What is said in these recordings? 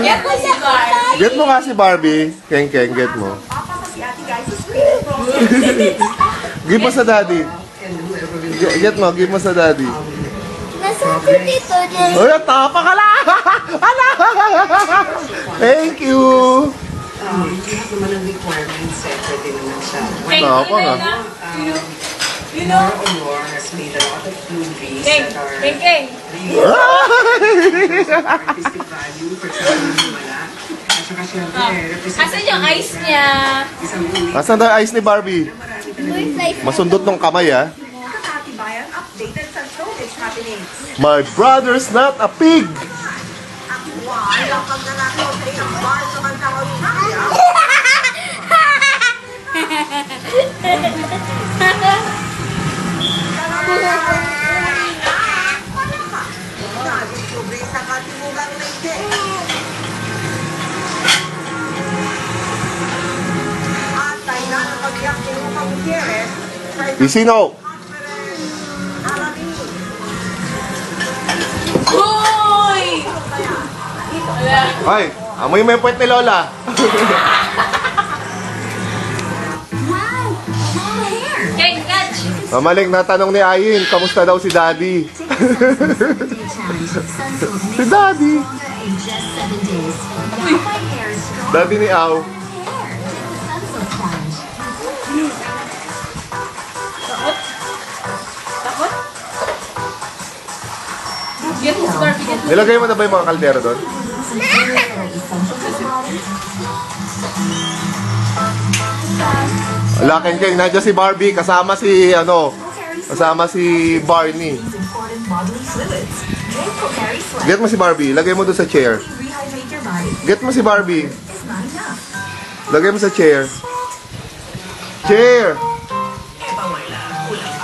Get mo si Barbie. Get mo nga si Barbie. Keng, get mo. Give mo sa daddy. Get mo, give mo sa daddy. Nasabi dito din. Uy, tapa ka lang! Thank you! Lahat naman ang requirements, pwede naman siya. Tapa nga. You know? Or has made a lot of movies Keng, that are Keng, Keng. artistic value for example, wala. At saka syempre, Asan yung ice niya? isang movie. Asan na ice ni Barbie? Masundot ng kamay, ah. Katibayan updated sa showbiz happenings. My brother's not a pig! Why ang pagnanakaw sa isang bar sa kantang Australia? Nadiskubre sa katimugang Leyte. At tayo na ang pagyak ni Luca Gutierrez sa isang Isino! Uy! Ay, amoy mo yung puwet ni Lola. Keng, catch! Mamaling natanong ni Ayin, kamusta daw si Daddy? Si Daddy. Daddy ni Aw. Takot? Get mo si Barbie, get mo. Nilagay mo na ba yung mga kaldero doon? Wala, Keng, nandiyan si Barbie, kasama si, kasama si Barney. Get mo si Barbie, lagay mo doon sa chair. Get mo si Barbie. Lagay mo sa chair. Chair!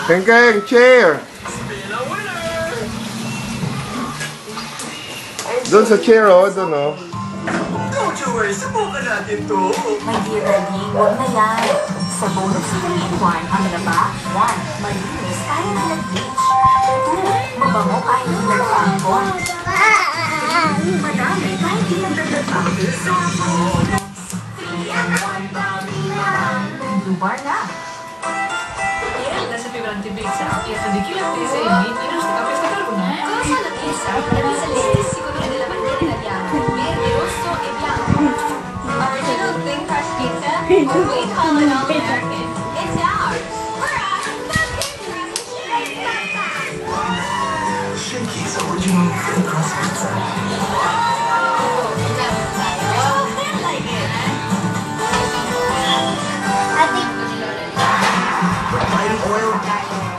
Keng, chair! Doon sa chair, doon, Don't you worry, subukan natin to. My dear Rading, huwag na yan. Sa bonus 3-in-1, ang laba, 1, malinis, kaya na nag-bleach. 2, mabango kahit hindi nag-ambon. Madami kahit hindi nagdagdag-pangil. So, 3-in-1, dami lang. Blue bar na. Nasa figurante pizza y hasta diquilate se invita a nuestra café esta carbonara. Cosa la pizza, la pizza list, siguro della bandiera italiana. Verde, rosso e bianco. Original thin crust pizza? We call it all American. It's ours. We're out of Shakey's original thin crust pizza. Ate, Refined oil.